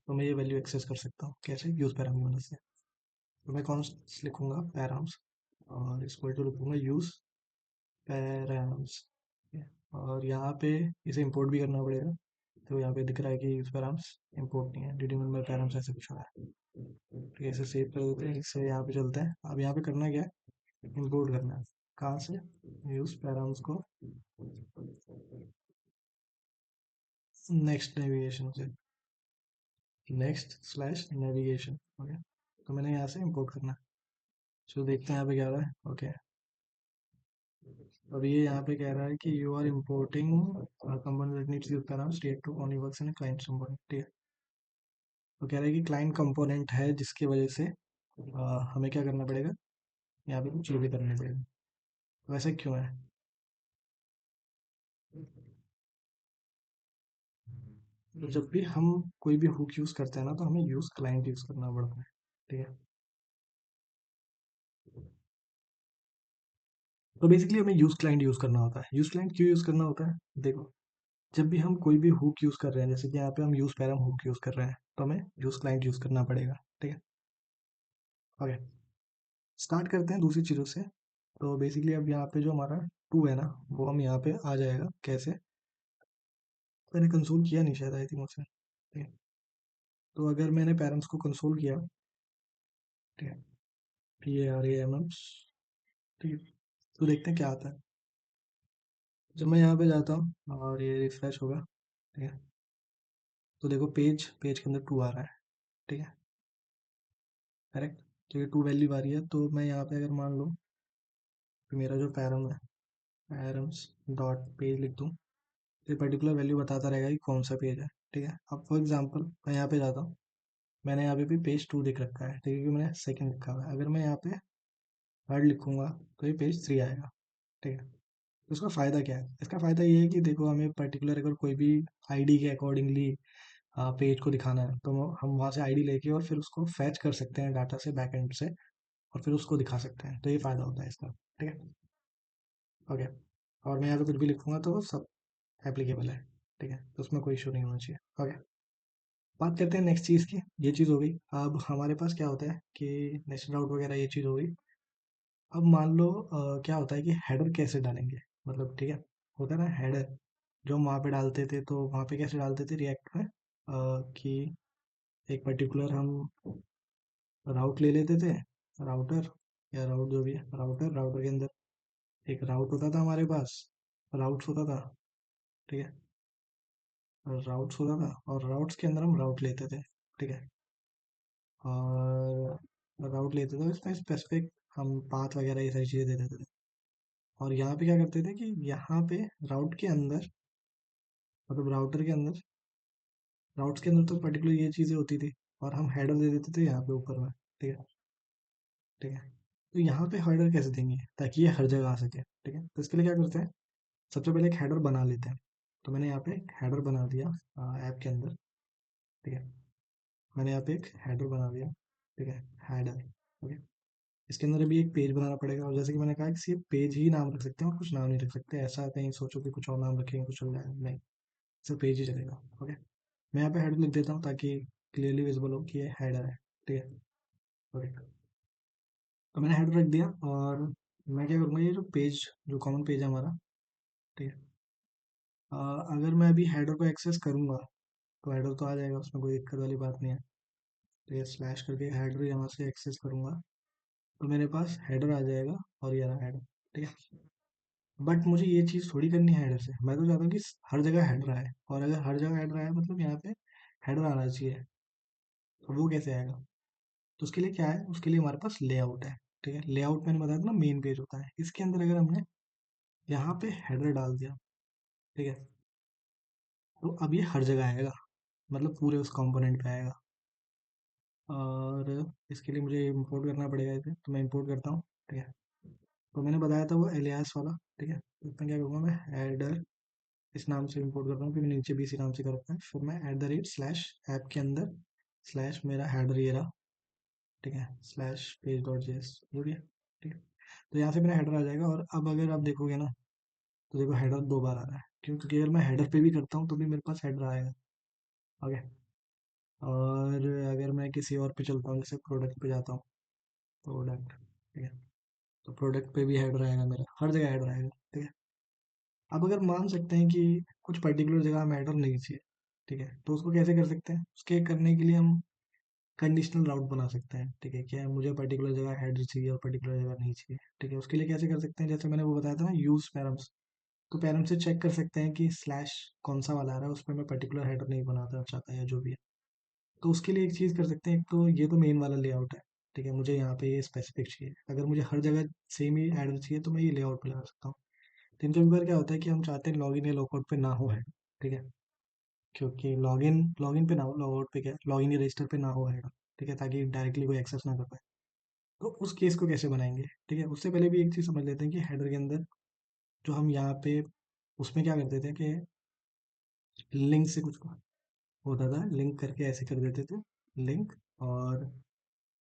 तो मैं ये वैल्यू एक्सेस कर सकता हूँ कैसे, यूज़ पैराम की मदद से। तो मैं कौन लिखूंगा, पैराम्स, और इसको जो लिखूंगा यूज़ पैराम्स। और यहाँ पे इसे इंपोर्ट भी करना पड़ेगा। तो यहाँ पे दिख रहा है कि यूज़ पैराम्स इंपोर्ट नहीं है, डिटरमाइन बाय पैराम्स ऐसे कुछ रहा है। ठीक है, इसे सेव कर देते हैं, इसे यहाँ पे चलते हैं। अब यहाँ पे करना क्या है, इंपोर्ट करना है। कहाँ से, यूज़ पैराम्स को नेक्स्ट नेविगेशन से, नेक्स्ट स्लैश नेविगेशन। ओके, तो मैंने यहाँ से इंपोर्ट करना है। चलो देखते हैं यहाँ पे क्या हो रहा है। ओके, अब ये यहाँ पे कह रहा है कि you are importing component that needs use param state to only works in client component. ठीक है, तो कह रहा है कि क्लाइंट कंपोनेंट है जिसकी वजह से हमें क्या करना पड़ेगा, यहाँ पे कुछ चीज़ें करनी पड़ेगी। वैसे क्यों है, तो जब भी हम कोई भी हुक यूज़ करते हैं ना, तो हमें यूज़ क्लाइंट यूज़ करना पड़ता है। ठीक है, तो बेसिकली हमें यूज़ क्लाइंट यूज़ करना होता है। यूज़ क्लाइंट क्यों यूज़ करना होता है, देखो, जब भी हम कोई भी हुक यूज़ कर रहे हैं, जैसे कि यहाँ पे हम यूज़ पैराम हुक यूज़ कर रहे हैं, तो हमें यूज़ क्लाइंट यूज़ करना पड़ेगा। ठीक है, ओके, स्टार्ट करते हैं दूसरी चीज़ों से। तो बेसिकली अब यहाँ पे जो हमारा टू है ना, वो हम यहाँ पे आ जाएगा कैसे, मैंने कंसोल किया नहीं शायद, आई थिंक मुझसे। ठीक है, तो अगर मैंने पैरेंट्स को कंसोल किया, ठीक है, PARAMS, ठीक है, तो देखते हैं क्या आता है। जब मैं यहाँ पे जाता हूँ और ये रिफ्रेश होगा, ठीक है, तो देखो पेज पेज के अंदर टू आ रहा है। ठीक है, करेक्ट, तो ये टू वैल्यू आ रही है। तो मैं यहाँ पे अगर मान लो कि मेरा जो पैरम है, पैरम्स डॉट पेज लिख दूँ, तो ये पर्टिकुलर वैल्यू बताता रहेगा कि कौन सा पेज है। ठीक है, अब फॉर एग्जांपल मैं यहाँ पे जाता हूँ, मैंने यहाँ पे भी पेज टू दिख रखा है, ठीक है, क्योंकि मैंने सेकंड लिखा हुआ है। अगर मैं यहाँ पे थर्ड लिखूंगा तो ये पेज थ्री आएगा। ठीक है, तो इसका फ़ायदा क्या है, इसका फ़ायदा ये है कि देखो, हमें पर्टिकुलर अगर कोई भी आईडी के अकॉर्डिंगली पेज को दिखाना है, तो हम वहाँ से आईडी लेके और फिर उसको फैच कर सकते हैं डाटा से, बैकएंड से, और फिर उसको दिखा सकते हैं। तो ये फ़ायदा होता है इसका। ठीक है, ओके, और मैं यहाँ पे कुछ भी लिखूंगा तो वो सब एप्लीकेबल है। ठीक है, तो उसमें कोई इशू नहीं होना चाहिए। ओके, बात करते हैं नेक्स्ट चीज़ की। ये चीज़ हो गई। अब हमारे पास क्या होता है कि नेशनल आउट वगैरह ये चीज़ हो गई। अब मान लो क्या होता है कि हेडर कैसे डालेंगे, मतलब ठीक है, होता है ना हेडर, जो हम वहाँ पे डालते थे, तो वहाँ पे कैसे डालते थे रिएक्ट में, कि एक पर्टिकुलर हम राउट ले लेते थे, राउटर, या राउट जो भी है, राउटर, राउटर के अंदर एक राउट होता था हमारे पास, राउट्स होता था। ठीक है, राउट्स होता था, और राउट्स के अंदर हम राउट लेते थे। ठीक है, और राउट लेते थे, उसमें स्पेसिफिक हम पाथ वगैरह ये सारी चीज़ें दे देते थे। और यहाँ पे क्या करते थे कि यहाँ पे राउट के अंदर, मतलब राउटर के अंदर, राउट्स के अंदर तो पर्टिकुलर ये चीज़ें होती थी, और हम हेडर दे देते थे यहाँ पे ऊपर में। ठीक है, ठीक है, तो यहाँ पे हेडर कैसे देंगे ताकि ये हर जगह आ सके। ठीक है, तो इसके लिए क्या करते हैं, सबसे पहले एक हेडर बना लेते हैं। तो मैंने यहाँ पे एक हेडर बना दिया ऐप के अंदर। ठीक है, मैंने यहाँ पे एक हेडर बना दिया। ठीक है, हेडर, ओके, इसके अंदर अभी एक पेज बनाना पड़ेगा। और जैसे कि मैंने कहा कि सिर्फ पेज ही नाम रख सकते हैं और कुछ नाम नहीं रख सकते, ऐसा कहीं सोचो कि कुछ और नाम रखेंगे कुछ चल जाएगा, नहीं, सिर्फ पेज ही चलेगा। ओके, मैं यहाँ पे हेडर लिख देता हूँ ताकि क्लियरली विजिबल हो कि ये हेडर है। ठीक है, ओके, तो मैंने हेडर रख दिया। और मैं क्या करूँगा, ये जो पेज, जो कॉमन पेज है हमारा, ठीक है, अगर मैं अभी हेडर को एक्सेस करूँगा तो हेडर तो आ जाएगा, उसमें कोई दिक्कत वाली बात नहीं है। तो ये स्लैश करके हेडर यहाँ से एक्सेस करूँगा, तो मेरे पास हेडर आ जाएगा, और ये रहा हेडर। ठीक है, बट मुझे ये चीज़ थोड़ी करनी है हेडर से, मैं तो चाहता हूँ कि हर जगह हेडर आए, और अगर हर जगह हेडर आए मतलब यहाँ पे हेडर आना चाहिए। तो वो कैसे आएगा, तो उसके लिए क्या है, उसके लिए हमारे पास लेआउट है। ठीक है, लेआउट मैंने बताया था ना, मेन पेज होता है, इसके अंदर अगर हमने यहाँ पे हेडर डाल दिया, ठीक है, तो अब ये हर जगह आएगा, मतलब पूरे उस कंपोनेंट पे आएगा। और इसके लिए मुझे इंपोर्ट करना पड़ेगा इसे, तो मैं इंपोर्ट करता हूँ। ठीक है, तो मैंने बताया था वो एलियास वाला। ठीक है, तो इसमें क्या करूँगा, मैं हेडर इस नाम से इंपोर्ट कर रहा हूँ, क्योंकि नीचे भी इसी नाम से कर रखा है। फिर मैं at the rate slash app के अंदर स्लैश मेरा हेडर ये रहा। ठीक है, स्लैश पेज डॉट जेएस हो गया। ठीक है, तो यहाँ से मेरा हेडर आ जाएगा। और अब अगर आप देखोगे ना, तो देखो हेडर दो बार आ रहा है, क्यों, क्योंकि अगर मैं हेडर पे भी करता हूँ तो भी मेरे पास हेडर आएगा। ओके, किसी और पे चलता हूँ, जैसे प्रोडक्ट पे जाता हूँ, प्रोडक्ट, ठीक है, तो प्रोडक्ट पे भी हेड रहेगा मेरा, हर जगह हेड रहेगा, ठीक है। अब अगर मान सकते हैं कि कुछ पर्टिकुलर जगह में हेडर नहीं चाहिए, ठीक है, तो उसको कैसे कर सकते हैं? उसके करने के लिए हम कंडीशनल राउट बना सकते हैं, ठीक है, क्या मुझे पर्टिकुलर जगह हेडर चाहिए और पर्टिकुलर जगह नहीं चाहिए, ठीक है। उसके लिए कैसे कर सकते हैं? जैसे मैंने वो बताया था ना, यूज पैरम्स, तो पैरम से चेक कर सकते हैं कि स्लैश कौन सा वाला आ रहा है, उस पर मैं पर्टिकुलर हेडर नहीं बनाता चाहता या जो भी है। तो उसके लिए एक चीज़ कर सकते हैं, एक तो ये तो मेन वाला लेआउट है, ठीक है, मुझे यहाँ पे ये स्पेसिफिक चाहिए, अगर मुझे हर जगह सेम ही हेडर चाहिए तो मैं ये लेआउट पे लगा सकता हूँ। लेकिन कभी बार क्या होता है कि हम चाहते हैं लॉगिन या लॉगआउट पे ना हो हेडर, ठीक है, क्योंकि लॉगिन लॉगिन पे ना हो, लॉगआउट पे क्या, लॉगिन या रजिस्टर पे ना हो हेडर, ठीक है, ताकि डायरेक्टली कोई एक्सेस ना कर पाए। तो उस केस को कैसे बनाएंगे? ठीक है, उससे पहले भी एक चीज़ समझ लेते हैं कि हेडर के अंदर जो हम यहाँ पे उसमें क्या करते थे कि लिंक से कुछ होता था, लिंक करके ऐसे कर देते थे, लिंक, और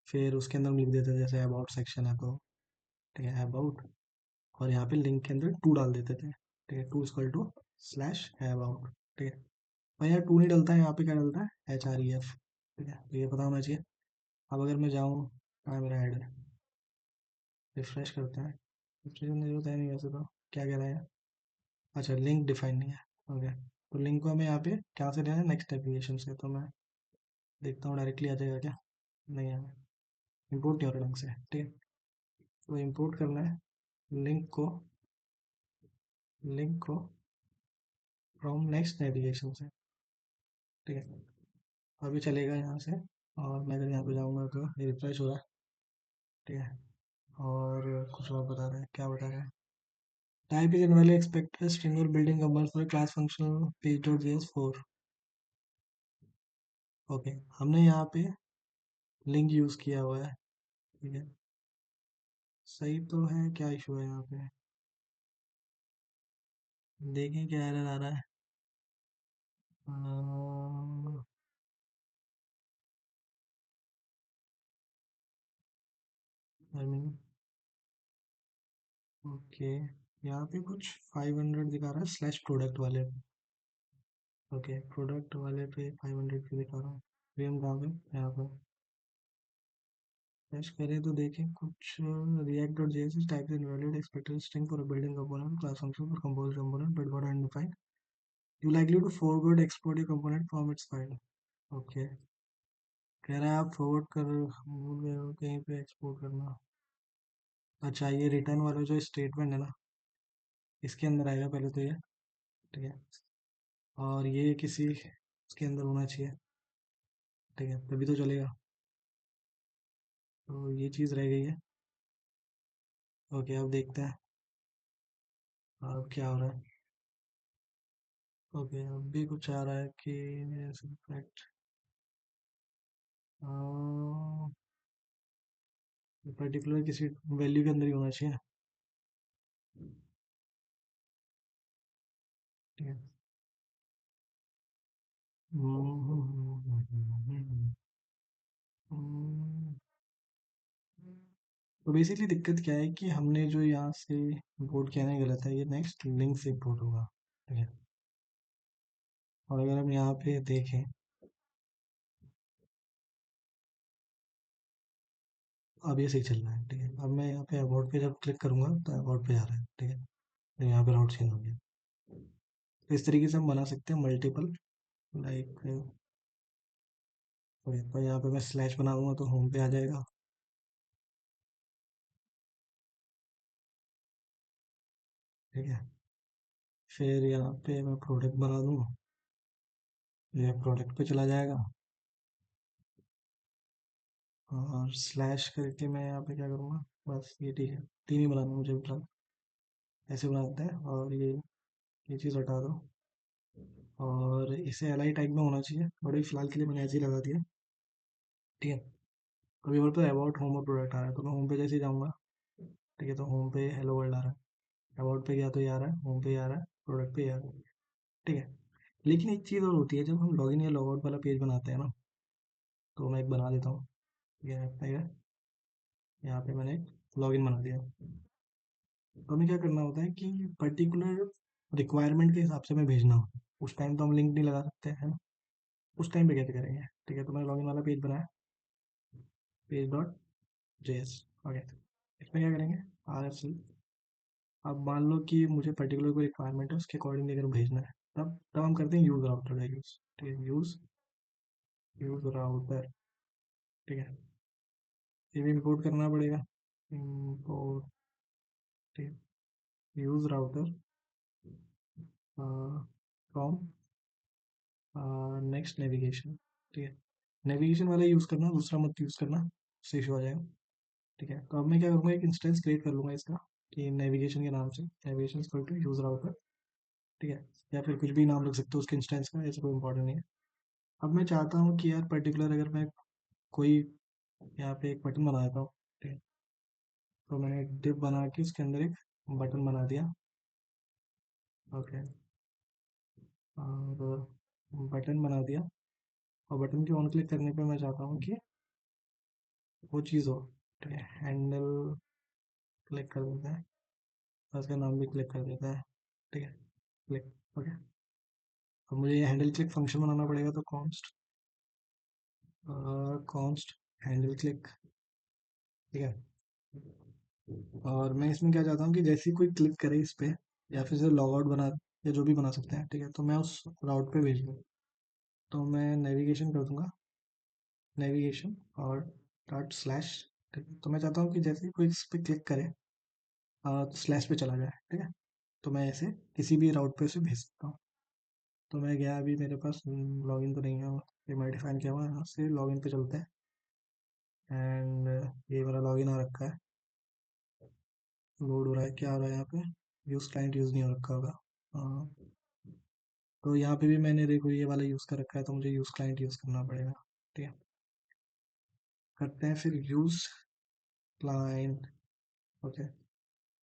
फिर उसके अंदर हम लिख देते थे, जैसे अबाउट सेक्शन है तो, ठीक है, अबाउट, और यहाँ पे लिंक के अंदर टू डाल देते थे, ठीक है, टू इक्वल टू स्लैश है अबाउट, ठीक है। और यहाँ टू नहीं डलता है, यहाँ पे क्या डलता है, HREF, ठीक है, तो ये पता होना चाहिए। अब अगर मैं जाऊँ, हाँ मेरा हेडर, रिफ्रेश करते हैं, रिफ्रेश करने की जरूरत है नहीं वैसे तो, क्या कह रहा है, अच्छा लिंक डिफाइन नहीं है, ओके, तो लिंक को हमें यहाँ पे क्या से लेना है, नेक्स्ट एप्लीकेशन से, तो मैं देखता हूँ डायरेक्टली आ जाएगा क्या, नहीं है, इम्पोर्ट नहीं हो रहा ढंग से, ठीक है, तो इम्पोर्ट करना है लिंक को, लिंक को फ्रॉम नेक्स्ट नेविगेशन से, ठीक है, अभी चलेगा यहाँ से, और मैं अगर यहाँ पे जाऊँगा तो ये रिफ्रेश हो रहा है, ठीक है, और कुछ और बता रहा है, क्या बता रहा है, type is generally expected string और building components for class functional page dot js4, okay, हमने यहाँ पे लिंक यूज़ किया हुआ है, ठीक है, सही तो है, क्या इशू है यहाँ पे, देखें क्या एरर आ रहा है, आई मीन, ओके, यहाँ पे कुछ 500 दिखा रहा है स्लैश प्रोडक्ट वाले, ओके, प्रोडक्ट वाले पे 500 क्यों दिखा रहा है, फिर हम कहाँ पे, यहाँ पे फ्रेश करें तो देखें कुछ, react dot JS is type invalid expected string for a building component class function for compose component but got undefined, you likely to forward export your component from its file, okay, कह रहा है आप forward कर भूल गए हो कहीं पे एक्सपोर्ट करना, अच्छा ये रिटर्न वाला जो स्टेटमेंट है ना, इसके अंदर आएगा पहले तो ये, ठीक है, और ये किसी उसके अंदर होना चाहिए, ठीक है, तभी तो चलेगा, तो ये चीज़ रह गई है, ओके, अब देखते हैं अब क्या हो रहा है, ओके, अब भी कुछ आ रहा है कि फैक्ट पर्टिकुलर किसी वैल्यू के अंदर ही होना चाहिए, ठीक है, तो बेसिकली दिक्कत क्या है कि हमने जो यहाँ से इंपोर्ट किया है गलत है, ये नेक्स्ट लिंक से इंपोर्ट होगा, ठीक है, और अगर हम यहाँ पे देखें, अब ये सही चल रहा है, ठीक है, अब मैं यहाँ पे अबाउट पे जब क्लिक करूँगा तो अबाउट पे जा रहा है, ठीक है, तो यहाँ पे राउट चेंज हो गया, तो इस तरीके से हम बना सकते हैं मल्टीपल, लाइक, तो यहाँ पे मैं स्लैश बना दूंगा तो होम पे आ जाएगा, ठीक है, फिर यहाँ पे मैं प्रोडक्ट बना दूंगा, ये प्रोडक्ट पे चला जाएगा, और स्लैश करके मैं यहाँ पे क्या करूँगा, बस ये ठीक है, तीन ही बनाना मुझे फिलहाल, ऐसे बनाते हैं, और ये चीज़ हटा दो, और इसे एल आई टाइप में होना चाहिए, बट अभी फिलहाल के लिए मैंने ऐसे ही लगा दिया, ठीक है, अभी और पे अबाउट होम और प्रोडक्ट आ रहा है, तो मैं होम पे जैसे ही जाऊँगा, ठीक है, तो होम पे हेलो वर्ल्ड आ रहा है, अबाउट पे गया तो ये आ रहा है, होम पे ये आ रहा है, प्रोडक्ट पे ये आ रहा है, ठीक है। लेकिन एक चीज़ और होती है, जब हम लॉगिन या लॉगआउट वाला पेज बनाते हैं ना, तो मैं एक बना देता हूँ, ठीक है, यहाँ पे मैंने एक लॉगिन बना दिया, तो हमें क्या करना होता है कि पर्टिकुलर रिक्वायरमेंट के हिसाब से हमें भेजना होता है, उस टाइम तो हम लिंक नहीं लगा सकते है ना, उस टाइम पे कैसे करेंगे, ठीक है, तो मैंने लॉगिन वाला पेज बनाया, पेज डॉट जेएस। ओके, इसमें क्या करेंगे, आर एफ सी। अब मान लो कि मुझे पर्टिकुलर कोई रिक्वायरमेंट है, उसके अकॉर्डिंगली अगर भेजना है, तब हम करते हैं यूज राउटर का यूज़। ठीक है, यूज यूज राउटर। ठीक है, ये भी इंपोर्ट करना पड़ेगा। Import use router from next navigation. ठीक है, नेविगेशन वाला यूज़ करना, दूसरा मत यूज़ करना, उससे इशू आ जाएगा। ठीक है, तो अब मैं क्या करूँगा, एक इंस्टेंस क्रिएट कर लूँगा इसका, कि नेविगेशन के नाम से, navigation equal to use router. ठीक है, या फिर कुछ भी नाम रख सकते हो उसके इंस्टेंस का, ऐसा कोई इंपॉर्टेंट नहीं है। अब मैं चाहता हूँ कि यार पर्टिकुलर अगर मैं कोई यहाँ पे एक बटन बना देता हूँ। ठीक है, तो मैंने एक डिप बना के उसके अंदर एक बटन बना दिया। ओके, और बटन बना दिया, और बटन के ऑन क्लिक करने पे मैं चाहता हूँ कि वो चीज़ हो। ठीक है, हैंडल क्लिक कर देते हैं, और उसका नाम भी क्लिक कर देता है। ठीक है, क्लिक। ओके, अब मुझे ये हैंडल क्लिक फंक्शन बनाना पड़ेगा, तो कॉन्स्ट हैंडल क्लिक। ठीक है, और मैं इसमें क्या चाहता हूँ कि जैसे ही कोई क्लिक करे इस पे, या फिर से लॉग आउट बना, या जो भी बना सकते हैं, ठीक है, तो मैं उस राउट पे भेज दूँ। तो मैं नेविगेशन कर दूंगा, नेविगेशन और डॉट स्लैश। ठीक है, तो मैं चाहता हूँ कि जैसे ही कोई इस पे क्लिक करे, तो स्लैश पे चला जाए। ठीक है, तो मैं ऐसे किसी भी राउट पे उसे भेज सकता हूँ। तो मैं गया, अभी मेरे पास लॉगिन तो नहीं है, ये मैं डिफाइन किया हुआ है, यहाँ से लॉगिन पे चलते हैं। एंड ये मेरा लॉगिन आ रखा है, लोड हो रहा है, क्या हो रहा है यहाँ पे, यूज़ क्लाइंट यूज़ नहीं हो रखा होगा। हाँ, तो यहाँ पे भी मैंने देखो ये वाला यूज़ कर रखा है, तो मुझे यूज़ क्लाइंट यूज़ करना पड़ेगा। ठीक है, करते हैं फिर यूज़ क्लाइंट। ओके,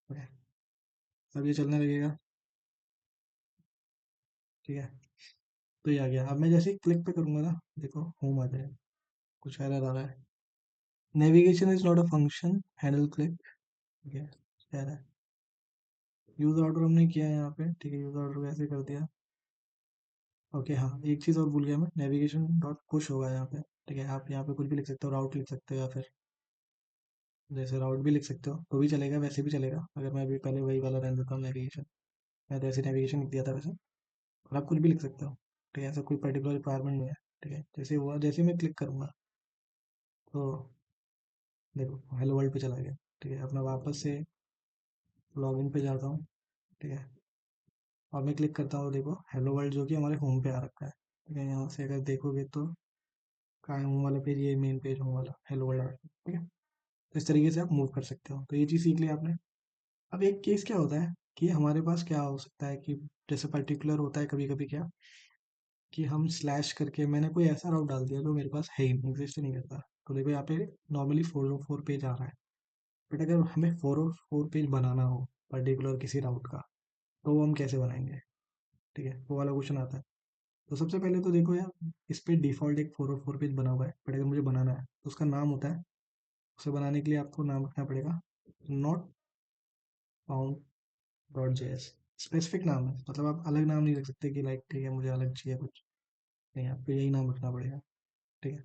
ओके, अब ये चलने लगेगा। ठीक है, तो ये आ गया। अब मैं जैसे ही क्लिक पे करूँगा ना, देखो होम आ जाएगा, कुछ एरर आ रहा है, navigation is not a function, handle click. ठीक है, कह रहा है यूज़ ऑर्डर हमने किया है यहाँ पे। ठीक है, यूज़ ऑर्डर ऐसे कर दिया। ओके, हाँ, एक चीज़ और भूल गया मैं, नेविगेशन डॉट पुश होगा यहाँ पे। ठीक है, आप यहाँ पे कुछ भी लिख सकते हो, राउट लिख सकते हो, या फिर जैसे राउट भी लिख सकते हो तो भी चलेगा, वैसे भी चलेगा। अगर मैं अभी पहले वही वाला रहने देता हूँ, नेविगेशन, मैं तो ऐसे नेविगेशन लिख दिया था वैसे, और आप कुछ भी लिख सकते हो। ठीक है, ऐसा कोई पर्टिकुलर रिक्वायरमेंट नहीं है। ठीक है, जैसे हुआ, जैसे मैं क्लिक करूँगा, तो देखो हेलो वर्ल्ड पे चला गया। ठीक है, अब मैं वापस से लॉगिन पे जाता हूँ। ठीक है, और मैं क्लिक करता हूँ, देखो हेलो वर्ल्ड जो कि हमारे होम पे आ रखा है। ठीक है, यहाँ से अगर देखोगे तो कहाँ है होम वाला पेज, ये मेन पेज होम वाला हेलो वर्ल्ड आ रखा है। ठीक है, तो इस तरीके से आप मूव कर सकते हो, तो ये चीज़ सीख लिया आपने। अब एक केस क्या होता है कि हमारे पास क्या हो सकता है कि जैसे पर्टिकुलर होता है कभी कभी क्या, कि हम स्लैश करके मैंने कोई ऐसा राउट डाल दिया जो मेरे पास है ही नहीं, एग्जिस्ट नहीं करता। तो देखो यहाँ पे नॉर्मली 404 पेज आ रहा है, बट अगर हमें 404 पेज बनाना हो पर्टिकुलर किसी राउट का, तो वो हम कैसे बनाएंगे। ठीक है, वो वाला क्वेश्चन आता है। तो सबसे पहले तो देखो यार, इस पे डिफ़ॉल्ट एक 404 पेज बना हुआ है, बट अगर मुझे बनाना है तो उसका नाम होता है, उसे बनाने के लिए आपको नाम रखना पड़ेगा not found dot J S. Specific नाम है, मतलब आप अलग नाम नहीं रख सकते कि लाइक ठीक है मुझे अलग चाहिए कुछ, नहीं, आपको यही नाम रखना पड़ेगा। ठीक है,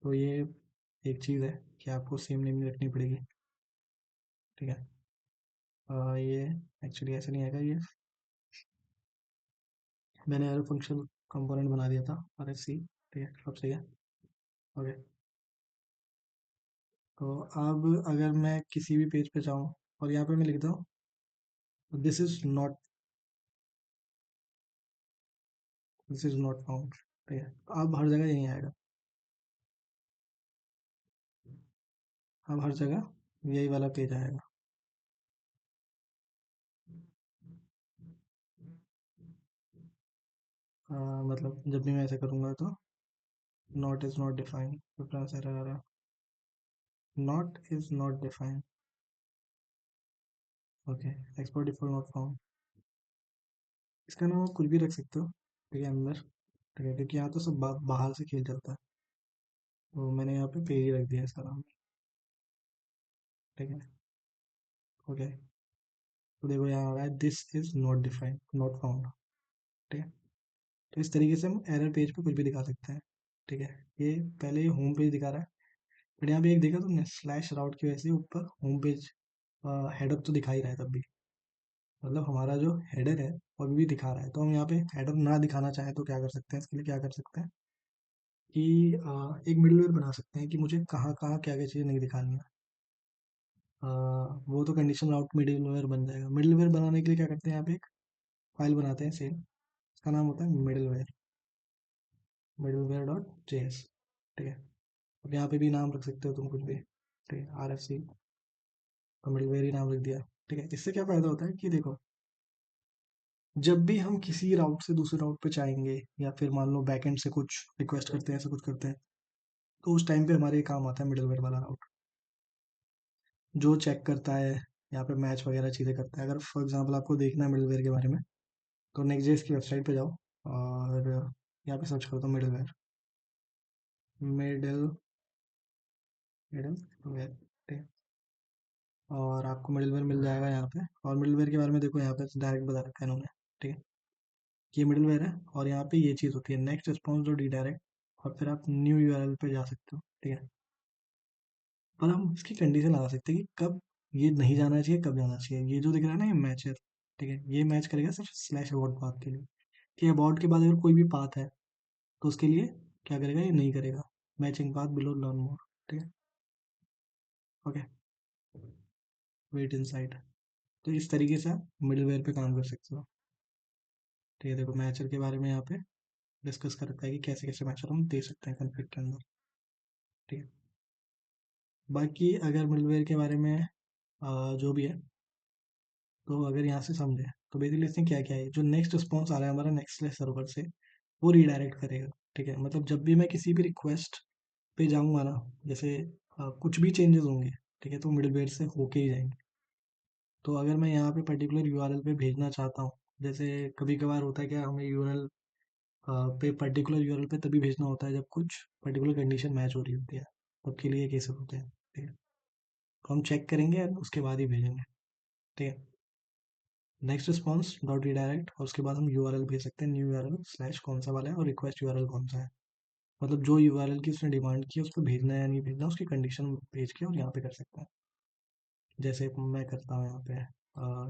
तो ये एक चीज़ है कि आपको सेम नेम रखनी पड़ेगी। ठीक है, ये एक्चुअली ऐसा नहीं आएगा, ये मैंने एरो फंक्शन कंपोनेंट बना दिया था, आर एफ सी। ठीक है, सब सही है। ओके, तो अब अगर मैं किसी भी पेज पे जाऊँ और यहाँ पे मैं लिखता हूँ this is not, this is not found. ठीक है, तो अब हर जगह यही आएगा, अब हर जगह यही वाला पेज आएगा। मतलब जब भी मैं ऐसे करूँगा तो not is not defined, reference error आ रहा है, not is not defined. Okay, export default not found, इसका नाम आप कुछ भी रख सकते हो। ठीक है, अंदर। ठीक है, क्योंकि यहाँ तो सब बाहर से खेल चलता है, तो मैंने यहाँ पे पेज ही रख दिया इसका नाम। ठीक है, ओके, तो देखो यहाँ आ रहा है this is not defined not found. ठीक है, तो इस तरीके से हम एरर पेज पे कुछ भी दिखा सकते हैं। ठीक है, ये पहले ये होम पेज दिखा रहा है, बट यहाँ पे एक देखा तुमने स्लैश राउट की वजह से ऊपर होम पेज हेडर तो दिखा ही रहा है तब भी, मतलब हमारा जो हेडर है वो अभी भी दिखा रहा है। तो हम यहाँ पे हेडर ना दिखाना चाहें तो क्या कर सकते हैं, इसके लिए क्या कर सकते हैं कि एक मिडलवेयर बना सकते हैं कि मुझे कहाँ कहाँ क्या क्या चीज़ें नहीं दिखानी है। अ, वो तो कंडीशन राउट मिडलवेयर बन जाएगा। मिडलवेयर बनाने के लिए क्या करते हैं, यहाँ पे एक फाइल बनाते हैं सेम, इसका नाम होता है मिडलवेयर, मिडलवेयर डॉट जेएस। ठीक है, अब यहाँ पे भी नाम रख सकते हो तुम कुछ भी, ठीक है, आर एफ सी, तो मिडलवेयर ही नाम रख दिया। ठीक है, इससे क्या फ़ायदा होता है कि देखो, जब भी हम किसी राउट से दूसरे राउट पे चाहेंगे, या फिर मान लो बैकएंड से कुछ रिक्वेस्ट करते हैं, ऐसा कुछ करते हैं, तो उस टाइम पे हमारे ये काम आता है मिडलवेयर वाला राउट, जो चेक करता है, यहाँ पे मैच वगैरह चीज़ें करता है। अगर फॉर एग्जांपल आपको देखना है मिडलवेयर के बारे में, तो नेक्स्ट की वेबसाइट पे जाओ और यहाँ पे सर्च करो तो मिडलवेयर, मिडल मिडलवेयर, ठीक है, और आपको मिडलवेयर मिल जाएगा यहाँ पे। और मिडलवेयर के बारे में देखो, यहाँ पे डायरेक्ट बता रखा है इन्होंने, ठीक है, ये मिडलवेयर है। और यहाँ पे ये चीज़ होती है नेक्स्ट रिस्पॉन्स डॉट रीडायरेक्ट, और फिर आप न्यू यूआरएल पे जा सकते हो, ठीक है। पर हम इसकी कंडीशन लगा सकते हैं कि कब ये नहीं जाना चाहिए, कब जाना चाहिए। ये जो दिख रहा है ना, ये मैचर, ठीक है, ये मैच करेगा सिर्फ स्लैश अबाउट पाथ के लिए। ठीक है, अबाउट के बाद अगर कोई भी पाथ है तो उसके लिए क्या करेगा, ये नहीं करेगा, matching path below learn more, ठीक है, ओके, वेट इनसाइड। तो इस तरीके से आप मिडलवेयर पे काम कर सकते हो। ठीक है, देखो मैचर के बारे में यहाँ पे डिस्कस कर रखा है कि कैसे कैसे मैचर हम दे सकते हैं कॉन्फ़िग के अंदर, ठीक है। बाकी अगर मिडलवेयर के बारे में जो भी है, तो अगर यहाँ से समझे तो बेसिकली इसमें क्या क्या है, जो नेक्स्ट रिस्पॉन्स आ रहा है हमारा नेक्स्ट सर्वर से, वो रीडायरेक्ट करेगा। ठीक है, मतलब जब भी मैं किसी भी रिक्वेस्ट पे जाऊँगा ना, जैसे कुछ भी चेंजेस होंगे, ठीक है, तो मिडलवेयर से होके ही जाएंगे। तो अगर मैं यहाँ पे पर्टिकुलर यूआरएल पे भेजना चाहता हूँ, जैसे कभी कभार होता है क्या, हमें यूआरएल पे पर्टिकुलर यूआरएल पे तभी भेजना होता है जब कुछ पर्टिकुलर कंडीशन मैच हो रही होती है, तब के लिए केसेस होते हैं, ठीक है। तो हम चेक करेंगे और उसके बाद ही भेजेंगे, ठीक है। नेक्स्ट रिस्पॉन्स डॉट रीडायरेक्ट, और उसके बाद हम यूआरएल भेज सकते हैं, न्यू यूआरएल स्लैश कौन सा वाला है, और रिक्वेस्ट यूआरएल कौन सा है, मतलब जो यूआरएल की उसने डिमांड की है उस पर भेजना है या नहीं भेजना, उसकी कंडीशन भेज के और यहाँ पे कर सकते हैं, जैसे मैं करता हूँ यहाँ पे।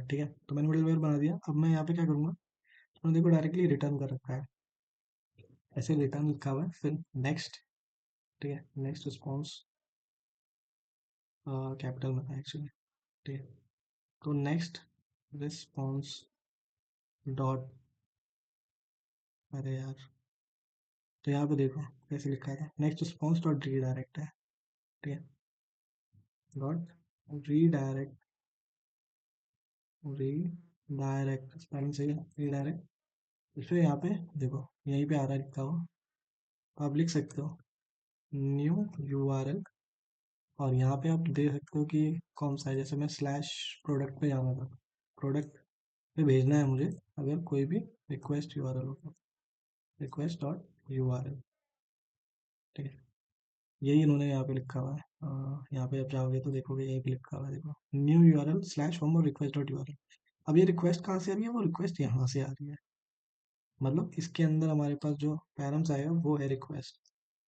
ठीक है, तो मैंने मिडलवेयर बना दिया। अब मैं यहाँ पे क्या करूँगा, तो देखो डायरेक्टली रिटर्न कर रखा है, ऐसे रिटर्न लिखा हुआ है, फिर नेक्स्ट, ठीक है, नेक्स्ट रिस्पॉन्स कैपिटल में था एक्चुअली, ठीक है, तो नेक्स्ट रिस्पॉन्स डॉट, अरे यार, तो यहाँ पे देखो कैसे लिखा था, नेक्स्ट रिस्पॉन्स डॉट रीडायरेक्ट है, ठीक है, डॉट रीडायरेक्ट, रीडायरेक्ट स्पेलिंग सही है, रीडायरेक्ट। फिर यहाँ पे देखो यहीं पे आ रहा है लिखा हुआ, तो आप लिख सकते हो न्यू यूआरएल, और यहाँ पे आप दे सकते हो कि कौन सा है, जैसे मैं स्लैश प्रोडक्ट पे जाना था, प्रोडक्ट पे भेजना है मुझे अगर कोई भी रिक्वेस्ट यूआरएल हो तो, रिक्वेस्ट डॉट यूआरएल, ठीक है, यही इन्होंने यहाँ पे लिखा हुआ है। यहाँ पे आप जाओगे तो देखोगे यही पे लिखा हुआ है, देखो न्यू यूआरएल स्लैश होम और रिक्वेस्ट डॉट यूआरएल। अब ये रिक्वेस्ट कहाँ से आ रही है, वो रिक्वेस्ट यहाँ से आ रही है, मतलब इसके अंदर हमारे पास जो पैरम्स आएगा वो है रिक्वेस्ट,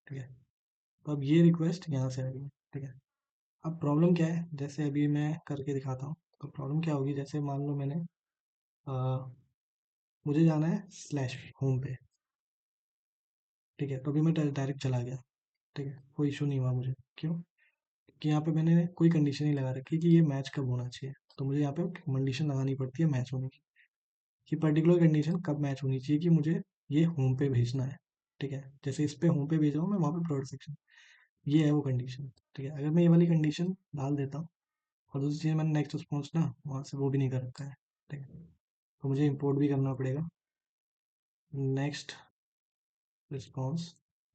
ठीक है। तो अब ये रिक्वेस्ट यहाँ से आ रही है, ठीक है। अब प्रॉब्लम क्या है, जैसे अभी मैं करके दिखाता हूँ, तो प्रॉब्लम क्या होगी, जैसे मान लो मैंने मुझे जाना है स्लैश होम पे, ठीक है, तो अभी मैं डायरेक्ट चला गया, ठीक है, कोई इशू नहीं हुआ मुझे, क्यों कि यहाँ पे मैंने कोई कंडीशन नहीं लगा रखी कि ये मैच कब होना चाहिए। तो मुझे यहाँ पे कंडीशन लगानी पड़ती है मैच होने की, कि पर्टिकुलर कंडीशन कब मैच होनी चाहिए कि मुझे ये होम पे भेजना है, ठीक है, जैसे इस पे होम पे भेज रहा हूँ मैं, वहाँ पे प्रोडक्ट सेक्शन, ये है वो कंडीशन, ठीक है। अगर मैं ये वाली कंडीशन डाल देता हूँ, और दूसरी चीज़ मैंने नेक्स्ट रिस्पॉन्स ना वहाँ से वो भी नहीं कर रखा है, ठीक है, तो मुझे इंपोर्ट भी करना पड़ेगा नेक्स्ट रिस्पॉन्स,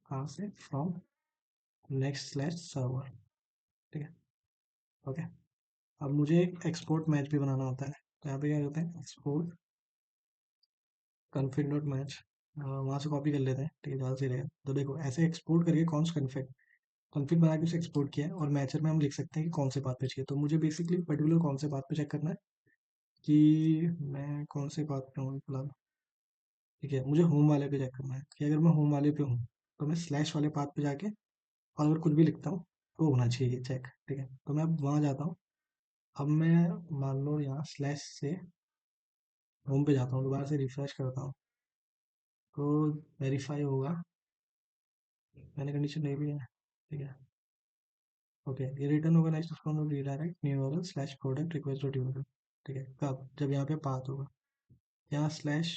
कहाँ से, फ्रॉम नेक्स्ट स्लैश सर्वर, ठीक है, ओके। अब मुझे एक एक्सपोर्ट मैच भी बनाना होता है, तो यहाँ पे क्या करते हैं, एक्सपोर्ट कन्फिग डॉट मैच, वहाँ से कॉपी कर लेते हैं, ठीक है, ज़्यादा सही रहेगा। तो देखो ऐसे एक्सपोर्ट करके कौन सा कन्फिग, कन्फिग बना के उसे एक्सपोर्ट किया है, और मैचर में हम लिख सकते हैं कि कौन से पाथ पे चाहिए। तो मुझे बेसिकली पर्टिकुलर कौन से पाथ पे चेक करना है, कि मैं कौन से पाथ पे हूँ फिलहाल, ठीक है, मुझे होम वाले पे चेक करना है कि अगर मैं होम वाले पे हूँ तो मैं स्लैश वाले पाथ पे जाके और अगर कुछ भी लिखता हूँ, तो होना चाहिए ये चेक, ठीक है। तो मैं अब वहाँ जाता हूँ। अब मैं मान लो यहाँ स्लैश से होम पे जाता हूँ, दोबारा से रिफ्रेश करता हूँ, तो वेरीफाई होगा। मैंने कंडीशन नहीं भी है, ठीक है। ओके, ये रिटर्न होगा नेक्स्ट उसको redirect new URL slash product request dot URL, ठीक है। कब? जब यहाँ पे पाथ होगा, यहाँ स्लैश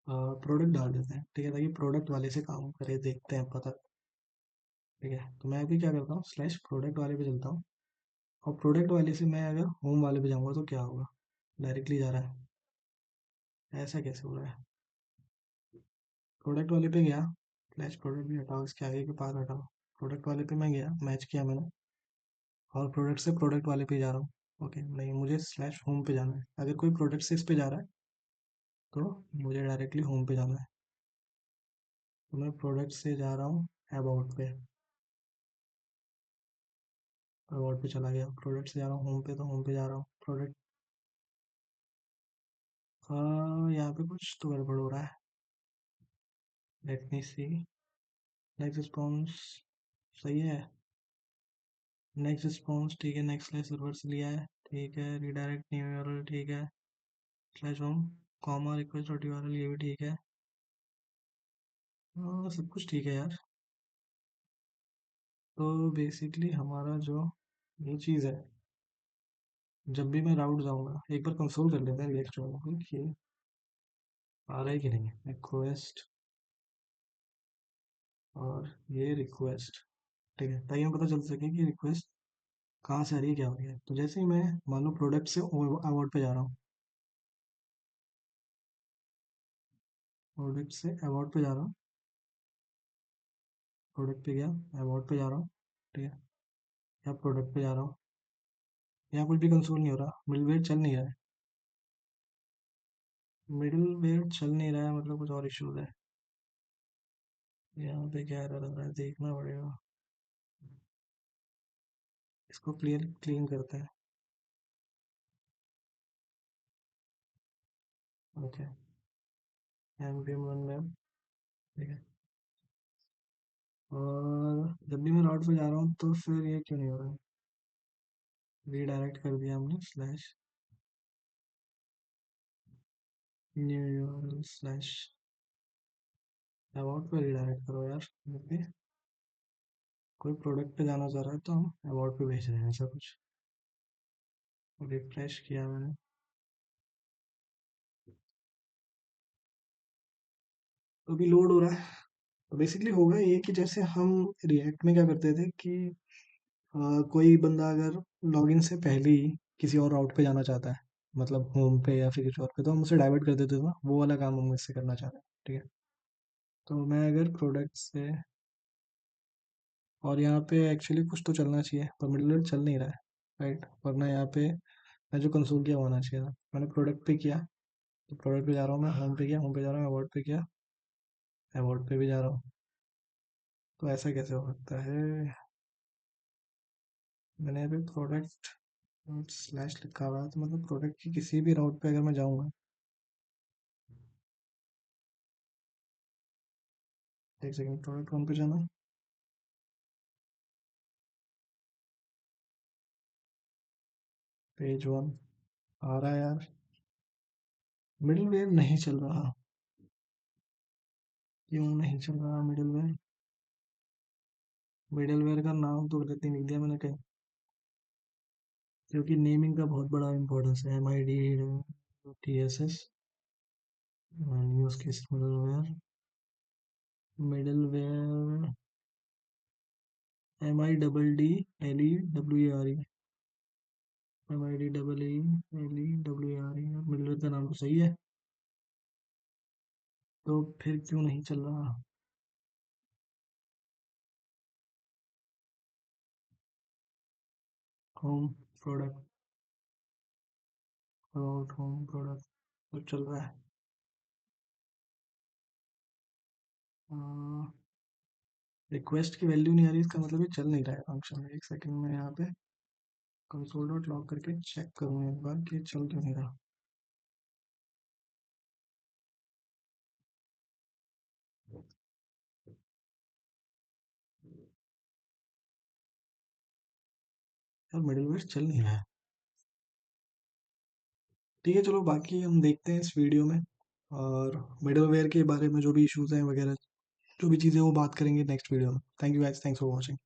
प्रोडक्ट डाल देते हैं, ठीक है, ताकि प्रोडक्ट वाले से काम करे, देखते हैं पता, ठीक है। तो मैं अभी क्या करता हूँ, स्लैश प्रोडक्ट वाले पे चलता हूँ, और प्रोडक्ट वाले से मैं अगर होम वाले पे जाऊँगा तो क्या होगा, डायरेक्टली जा रहा है। ऐसा कैसे हो रहा है? प्रोडक्ट वाले पे गया, स्लैश प्रोडक्ट भी हटाओ, इसके आगे के पास हटाओ, प्रोडक्ट वाले पे मैं गया, मैच किया मैंने, और प्रोडक्ट से प्रोडक्ट वाले पे जा रहा हूँ। ओके, नहीं, मुझे स्लैश होम पे जाना है। अगर कोई प्रोडक्ट से इस पे जा रहा है तो मुझे डायरेक्टली होम पे जाना है। तो मैं प्रोडक्ट से जा रहा हूँ अबाउट पे, अबाउट पे चला गया, प्रोडक्ट से जा रहा हूँ होम पे, तो होम पे जा रहा हूँ प्रोडक्ट। यहाँ पे कुछ तो गड़बड़ हो रहा है। लेट मी सी। नेक्स्ट रिस्पॉन्स सही है, नेक्स्ट रिस्पॉन्स ठीक है, नेक्स्ट स्लैश सर्वर से लिया है, ठीक है, रिडायरेक्ट न्यू यूआरएल ठीक है, slash home comma request dot URL ये भी ठीक है। सब कुछ ठीक है यार। तो बेसिकली हमारा जो ये चीज़ है, जब भी मैं राउट जाऊंगा, एक बार कंसोल कर लेते हैं रिएक्ट में कि आ रहा है कि नहीं, रिक्वेस्ट और ये रिक्वेस्ट, ठीक है, ताकि हमें पता चल सके कि रिक्वेस्ट कहाँ से आ रही है, क्या हो रही है। तो जैसे ही मैं मान लो प्रोडक्ट से अवार्ड पे जा रहा हूँ, प्रोडक्ट से अवार्ड पे जा रहा हूँ, प्रोडक्ट पे गया, अवार्ड पे जा रहा हूँ, ठीक है, या प्रोडक्ट पे जा रहा हूँ, यहाँ कुछ भी कंसोल नहीं हो रहा, मिडलवेयर चल नहीं रहा है, मिडलवेयर चल नहीं रहा है, मतलब कुछ और इश्यूज है। यहाँ पे क्या एरर आ रहा है देखना पड़ेगा, इसको क्लीन करते हैं। ओके, npm1 में, ठीक है। और जब भी मैं राउट पे जा रहा हूँ तो फिर ये क्यों नहीं हो रहा है? रीडायरेक्ट कर दिया हमने, slash new URL slash about पे रीडायरेक्ट करो यार। ओके, कोई प्रोडक्ट पे जाना चाह रहा है तो हम अबाउट पे भेज रहे हैं, ऐसा कुछ। रिफ्रेश किया मैंने, तो अभी लोड हो रहा है। तो बेसिकली होगा ये कि जैसे हम रिएक्ट में क्या करते थे कि कोई बंदा अगर लॉगिन से पहले ही किसी और राउट पे जाना चाहता है, मतलब होम पे या फिर किसी और पे, तो हम उसे डाइवर्ट कर देते थे ना, वो वाला काम हम इससे करना चाह रहे हैं, ठीक है। तो मैं अगर प्रोडक्ट से, और यहाँ पे एक्चुअली कुछ तो चलना चाहिए पर मिडलवेयर चल नहीं रहा है, राइट, वरना यहाँ पे मैं जो कंसोल किया वो होना चाहिए था। मैंने प्रोडक्ट पे किया, तो प्रोडक्ट पे जा रहा हूँ, मैं होम पे किया, होम पे जा रहा हूँ, अवार्ड पे किया, अवार्ड पे भी जा रहा हूँ। तो ऐसा कैसे हो सकता है? मैंने अभी प्रोडक्ट स्लैश लिखा हुआ है, तो मतलब प्रोडक्ट की किसी भी राउट पे अगर मैं जाऊँगा, एक सेकंड, प्रोडक्ट होम पे जाना, पेज वन आ रहा है यार, मिडलवेयर नहीं चल रहा, क्यों नहीं चल रहा मिडलवेयर? मिडलवेयर का नाम तो गलत ही लिख दिया मैंने कहीं, क्योंकि नेमिंग का बहुत बड़ा इंपॉर्टेंस है, MID TSS use case middleware, middleware MIDDLEWERE, MIDEELEWERE, middleware का नाम तो सही है, तो फिर क्यों नहीं चल रहा? Home product, about home product तो चल रहा है। रिक्वेस्ट की वैल्यू नहीं आ रही, इसका मतलब ये चल नहीं रहा है फंक्शन। एक सेकंड में यहाँ पे कंसोल डॉट लॉग करके चेक करूँ एक बार कि चल क्यों नहीं रहा। यार मिडलवेयर चल नहीं रहा है। ठीक है, चलो बाकी हम देखते हैं इस वीडियो में, और मिडलवेयर के बारे में जो भी इश्यूज हैं वगैरह, जो भी चीज़ें वो बात करेंगे नेक्स्ट वीडियो में। Thank you guys, thanks for watching.